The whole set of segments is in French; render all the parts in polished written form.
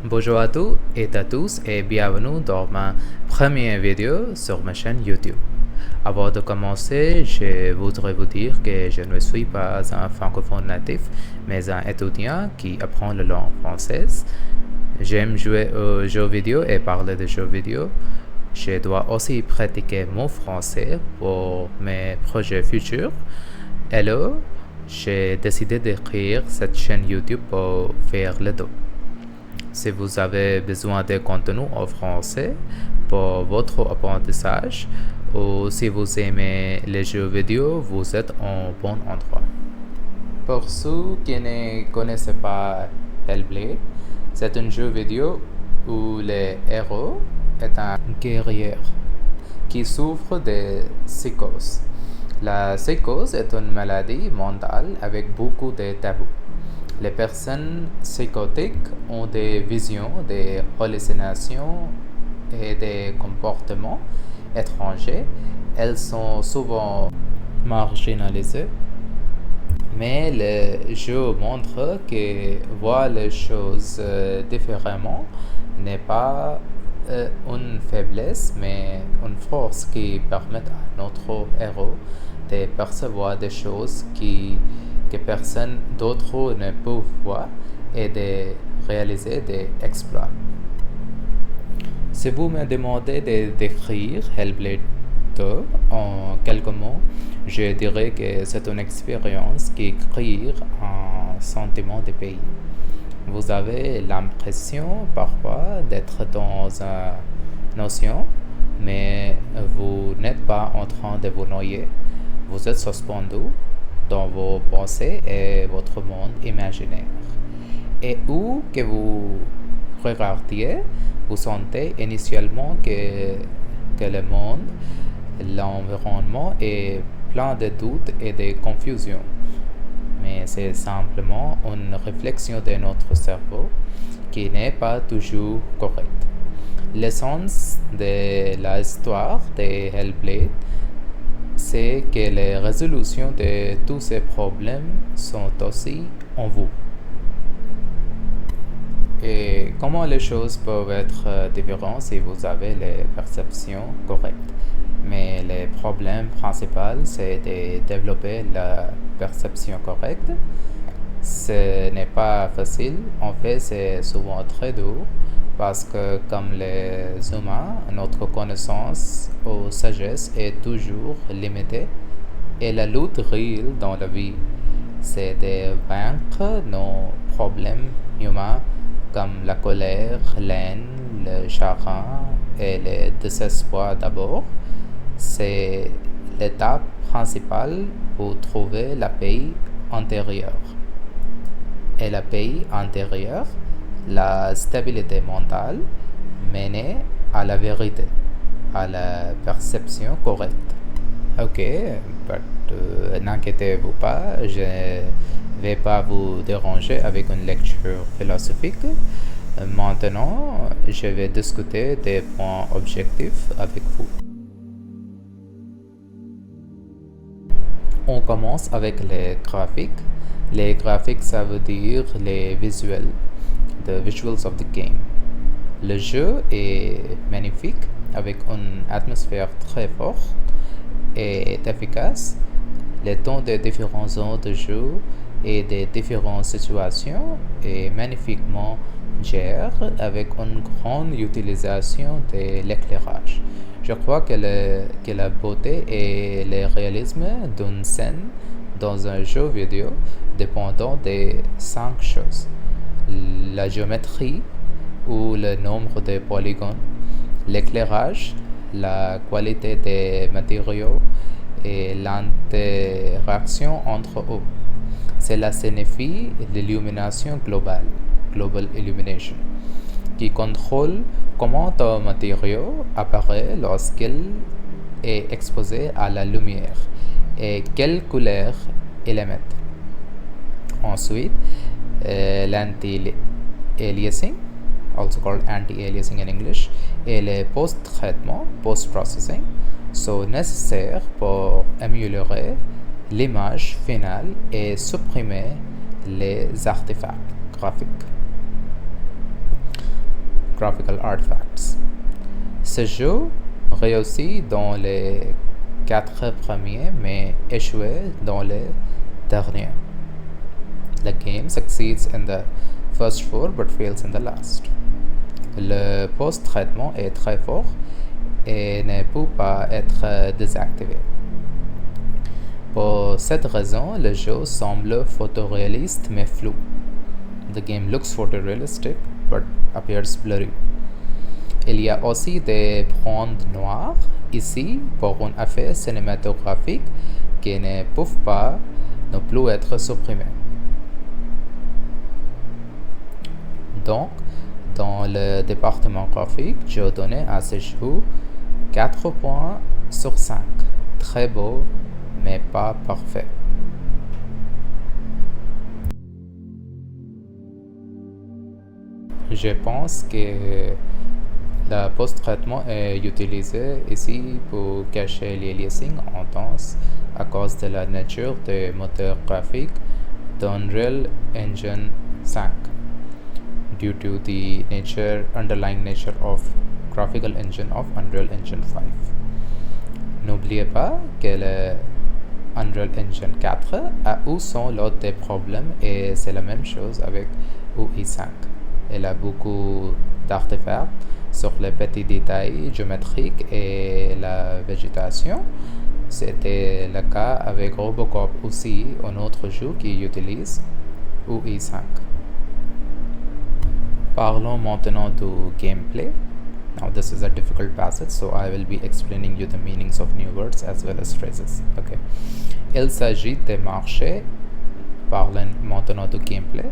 Bonjour à tous et à tous et bienvenue dans ma première vidéo sur ma chaîne YouTube. Avant de commencer, je voudrais vous dire que je ne suis pas un francophone natif, mais un étudiant qui apprend la langue française. J'aime jouer aux jeux vidéo et parler de jeux vidéo. Je dois aussi pratiquer mon français pour mes projets futurs. Alors, j'ai décidé d'écrire cette chaîne YouTube pour faire le dos. Si vous avez besoin de contenu en français pour votre apprentissage ou si vous aimez les jeux vidéo, vous êtes en bon endroit. Pour ceux qui ne connaissent pas Hellblade, c'est un jeu vidéo où le héros est un guerrier qui souffre de psychose. La psychose est une maladie mentale avec beaucoup de tabous. Les personnes psychotiques ont des visions, des hallucinations et des comportements étrangers. Elles sont souvent marginalisées. Mais le jeu montre que voir les choses différemment n'est pas une faiblesse, mais une force qui permet à notre héros de percevoir des choses que personne d'autre ne peut voir et de réaliser des exploits. Si vous me demandez de décrire Hellblade 2 en quelques mots, je dirais que c'est une expérience qui crée un sentiment de pays. Vous avez l'impression parfois d'être dans un océan, mais vous n'êtes pas en train de vous noyer. Vous êtes suspendu dans vos pensées et votre monde imaginaire. Et où que vous regardiez, vous sentez initialement que le monde, l'environnement est plein de doutes et de confusion. Mais c'est simplement une réflexion de notre cerveau qui n'est pas toujours correcte. L'essence de l'histoire de Hellblade, c'est que les résolutions de tous ces problèmes sont aussi en vous. Et comment les choses peuvent être différentes si vous avez les perceptions correctes. Mais le problème principal, c'est de développer la perception correcte. Ce n'est pas facile, en fait, c'est souvent très dur parce que comme les humains, notre connaissance ou sagesse est toujours limitée et la lutte réelle dans la vie, c'est de vaincre nos problèmes humains comme la colère, l'aine, le chagrin et le désespoir d'abord. C'est l'étape principale pour trouver la paix intérieure. Et la paix intérieure, la stabilité mentale menée à la vérité, à la perception correcte. Ok, n'inquiétez-vous pas, je ne vais pas vous déranger avec une lecture philosophique. Maintenant, je vais discuter des points objectifs avec vous. On commence avec les graphiques. Les graphiques, ça veut dire les visuels, the visuals of the game. Le jeu est magnifique, avec une atmosphère très forte et efficace. Le temps des différentes zones de jeu et des différentes situations est magnifiquement géré avec une grande utilisation de l'éclairage. Je crois que la beauté et le réalisme d'une scène dans un jeu vidéo dépendent de 5 choses. La géométrie ou le nombre de polygones, l'éclairage, la qualité des matériaux et l'interaction entre eux. Cela signifie l'illumination globale, global illumination, qui contrôle comment un matériau apparaît lorsqu'il est exposé à la lumière et quelle couleur il émet. Ensuite, l'anti-aliasing, also called anti-aliasing in English, et le post-traitement, post-processing, sont nécessaires pour améliorer l'image finale et supprimer les artefacts graphiques. graphical artifacts. Ce jeu réussit dans les 4 premiers mais échoué dans les derniers. The game succeeds in the first 4 but fails in the last. Le post-traitement est très fort et ne peut pas être désactivé. Pour cette raison, le jeu semble photoréaliste mais flou. The game looks photorealistic but appears blurry. Il y a aussi des bandes noires ici pour un effet cinématographique qui ne peuvent pas non plus être supprimés. Donc, dans le département graphique, je donnais à ce jeu 4 points sur 5. Très beau, mais pas parfait. Je pense que le post-traitement est utilisé ici pour cacher l'aliasing intense à cause de la nature des moteurs graphiques d'Unreal Engine 5. Due to the underlying nature of graphical engine of Unreal Engine 5. N'oubliez pas que le Unreal Engine 4 a eu son lot de problèmes et c'est la même chose avec UI5. Elle a beaucoup d'artefacts sur les petits détails géométriques et la végétation. C'était le cas avec Robocop aussi, un autre jeu qui utilise UI5. Parlons maintenant du gameplay. Now this is a difficult passage, so I will be explaining you the meanings of new words as well as phrases. Okay. Il s'agit de marcher. Parlons maintenant du gameplay.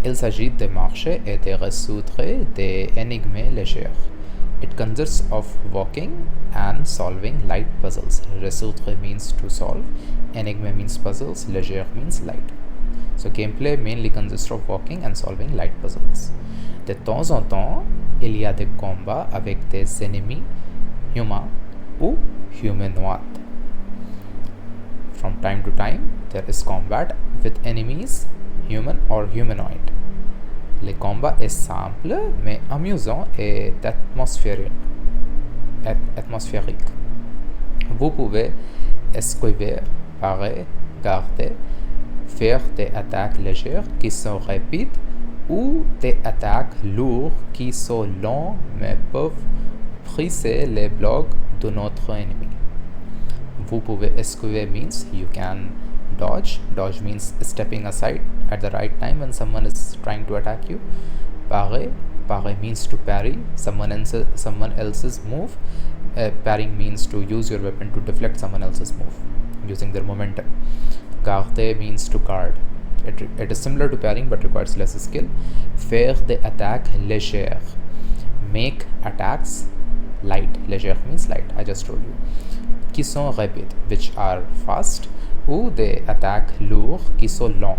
Il s'agit de marcher et de résoudre des énigmes légères. It consists of walking and solving light puzzles. Résoudre means to solve. Énigme means puzzles. Légère means light. So gameplay mainly consists of walking and solving light puzzles. De temps en temps, il y a des combats avec des ennemis humains ou humanoides. From time to time, there is combat with enemies human or humanoid. Le combat est simple mais amusant et atmosphérique. Vous pouvez esquiver, parer, garder, faire des attaques légères qui sont rapides ou des attaques lourdes qui sont longues mais peuvent briser les blocs de notre ennemi. Vous pouvez esquiver means you can dodge. Dodge means stepping aside at the right time when someone is trying to attack you. Parer. Parer means to parry someone else's move. Parrying means to use your weapon to deflect someone else's move using their momentum. Garder means to guard. It is similar to parrying but requires less skill. Faire des attaques légères. Make attacks light. Légère means light, I just told you. Qui sont rapides, which are fast. Ou des attaques lourdes qui sont longs.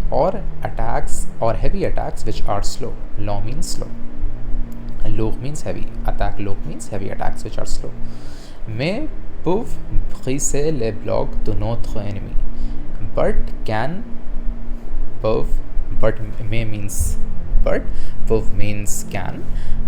Or attacks or heavy attacks which are slow. Long means slow. Lourd means heavy. Attack lourd means heavy attacks which are slow. Mais peuvent briser les blocs de notre ennemi. But may means but, peuvent means can,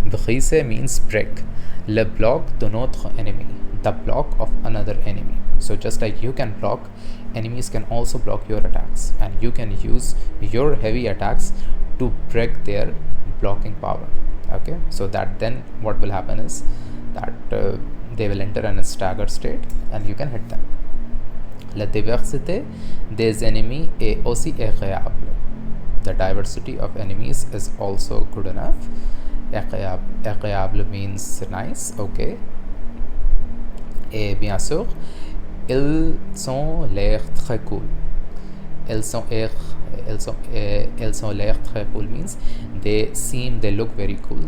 briser means break. Le bloc de notre ennemi, the block of another enemy. So just like you can block, enemies can also block your attacks, and you can use your heavy attacks to break their blocking power. Okay, so that then what will happen is that they will enter in a staggered state and you can hit them. La diversité des ennemis est aussi agréable. The diversity of enemies is also good enough. Agréable means nice, okay. Et bien sûr, ils sont l'air très cool. Ils ont l'air très cool means they look very cool.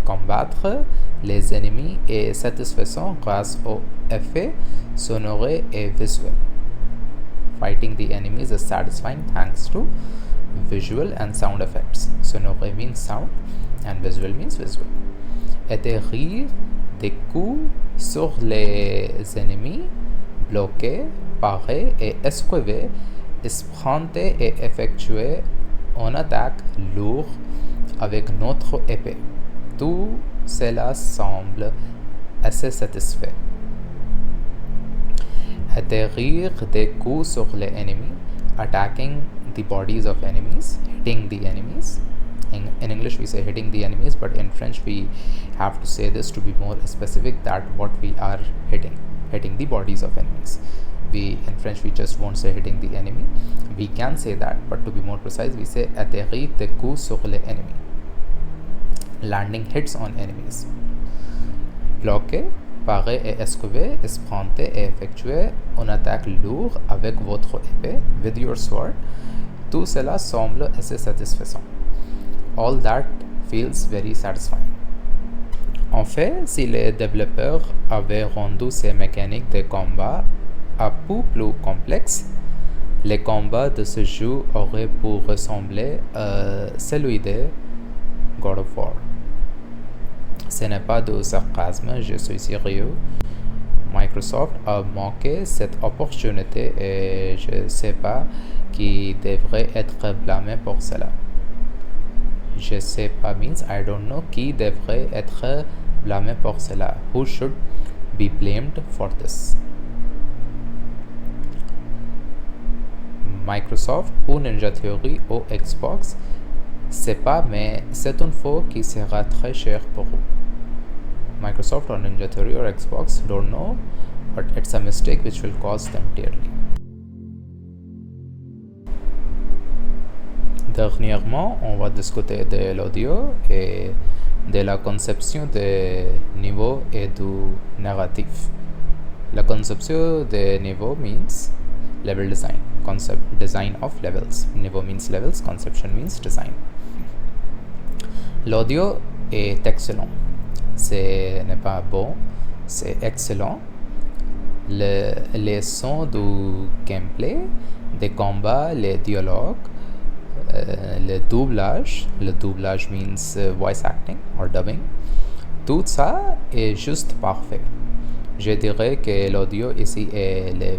Combattre les ennemis est satisfaisant grâce aux effets sonores et visuels. Fighting the enemies is satisfying thanks to visual and sound effects. Sonore means sound and visual means visual. Atterrir des coups sur les ennemis, bloquer, parer et esquiver, sprinter et effectuer une attaque lourde avec notre épée. Tout cela semble assez satisfait. Atterrir des coups sur les ennemis, attacking the bodies of enemies, hitting the enemies. In English we say hitting the enemies, but in French we have to say this to be more specific that what we are hitting the bodies of enemies. In French we just won't say hitting the enemy. We can say that, but to be more precise we say atterrir des coups sur les ennemis, landing hits on enemies. Bloquer, parer et esquiver, sprinter et effectuer une attaque lourde avec votre épée, with your sword. Tout cela semble assez satisfaisant. All that feels very satisfying. En fait, si les développeurs avaient rendu ces mécaniques de combat un peu plus complexes, les combats de ce jeu auraient pu ressembler à celui de God of War. Ce n'est pas de sarcasme, je suis sérieux. Microsoft a manqué cette opportunité et je ne sais pas qui devrait être blâmé pour cela. Je sais pas means I don't know qui devrait être blâmé pour cela. Who should be blamed for this? Microsoft ou Ninja Theory ou Xbox, c'est pas, mais c'est une faute qui sera très chère pour vous. Microsoft or Ninja Theory or Xbox, don't know, but it's a mistake which will cost them dearly. Dernièrement, on va discuter de l'audio et de la conception de niveau et du narratif. La conception de niveau means level design. Concept design of levels. Niveau means levels, conception means design. L'audio est excellent. Ce n'est pas bon, c'est excellent. Les sons du gameplay, des combats, les dialogues, le doublage means voice acting or dubbing, tout ça est juste parfait. Je dirais que l'audio ici est le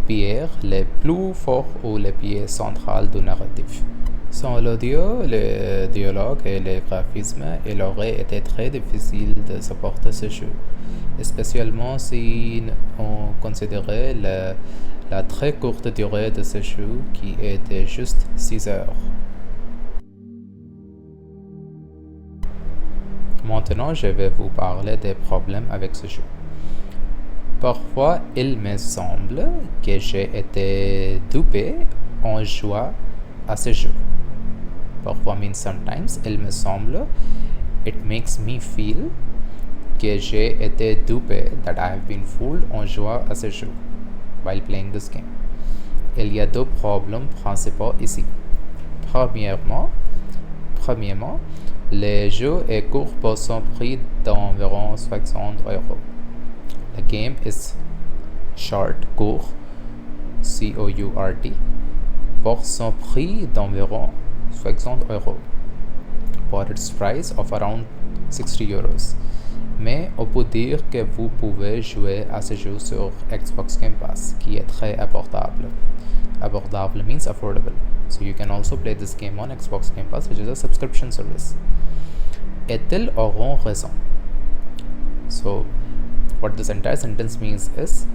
pierre le plus fort ou le pied central du narratif. Sans l'audio, le dialogue et le graphisme, il aurait été très difficile de supporter ce jeu, spécialement si on considérait la très courte durée de ce jeu qui est de juste 6 heures. Maintenant, je vais vous parler des problèmes avec ce jeu. Parfois, il me semble que j'ai été dupé en jouant à ce jeu. Parfois means sometimes, il me semble, it makes me feel que j'ai été dupé, that I have been fooled en jouant à ce jeu, while playing this game. Il y a deux problèmes principaux ici. Premièrement, le jeu est court pour son prix d'environ 60 euros. The game is short, court, C-O-U-R-T, pour son prix d'environ 60 euros, for its price of around 60 euros. Mais on peut dire que vous pouvez jouer à ce jeu sur Xbox Game Pass, qui est très abordable. Abordable means affordable. So you can also play this game on Xbox Game Pass, which is a subscription service. Et ils auront raison. So, what this entire sentence means is,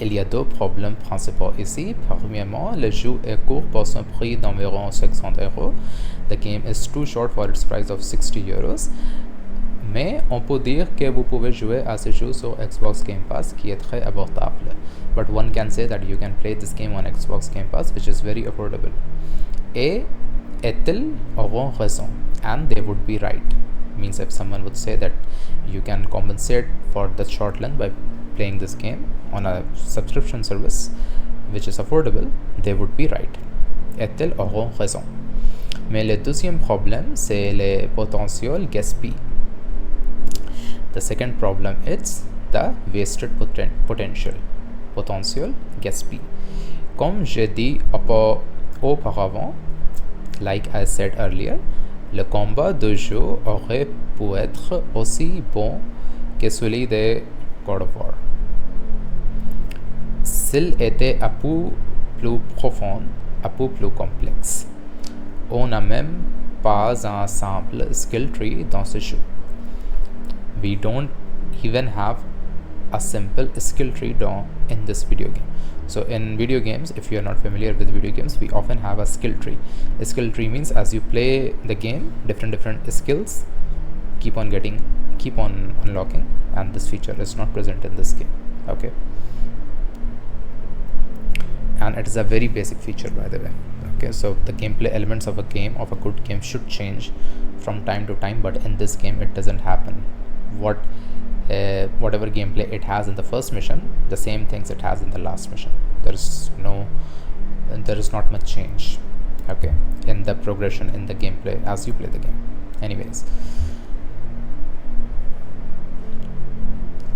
il y a deux problèmes principaux ici. Premièrement, le jeu est court pour son prix d'environ 60 euros. The game is too short for its price of 60 euros. Mais on peut dire que vous pouvez jouer à ce jeu sur Xbox Game Pass qui est très abordable. But one can say that you can play this game on Xbox Game Pass, which is very affordable. Et ils auront raison, and they would be right. Means if someone would say that you can compensate for the short length by playing this game on a subscription service which is affordable, they would be right. Et ils auront raison. Mais le deuxième problème, c'est le potentiel gaspillé. The second problem is the wasted potential. Potential gaspillé. Comme j'ai dit auparavant, like I said earlier, le combat de jeu aurait pu être aussi bon que celui de God of War. S'il était un peu plus profond, un peu plus complexe. On a même pas un simple skill tree dans ce jeu. We don't even have a simple skill tree in this video game. So in video games, if you are not familiar with video games, we often have a skill tree. A skill tree means as you play the game, different skills keep on unlocking, and this feature is not present in this game. Okay, and it is a very basic feature, by the way. Okay, so the gameplay elements of a good game should change from time to time, but in this game it doesn't happen. Whatever gameplay it has in the first mission, the same things it has in the last mission. There is not much change, okay, in the progression in the gameplay as you play the game. Anyways,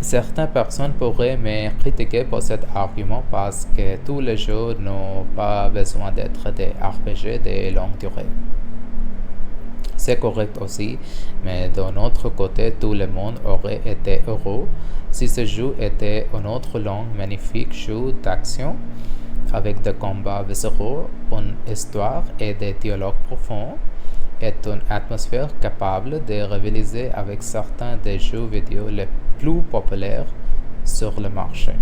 certaines personnes pourraient me critiquer pour cet argument parce que tous les jeux n'ont pas besoin d'être des RPG de longue durée. C'est correct aussi, mais d'un autre côté, tout le monde aurait été heureux si ce jeu était un autre long, magnifique jeu d'action avec des combats viscéraux, une histoire et des dialogues profonds, et une atmosphère capable de rivaliser avec certains des jeux vidéo les plus populaires sur le marché.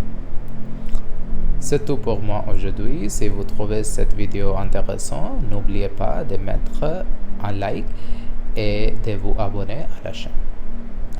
C'est tout pour moi aujourd'hui. Si vous trouvez cette vidéo intéressante, n'oubliez pas de mettre un like et de vous abonner à la chaîne.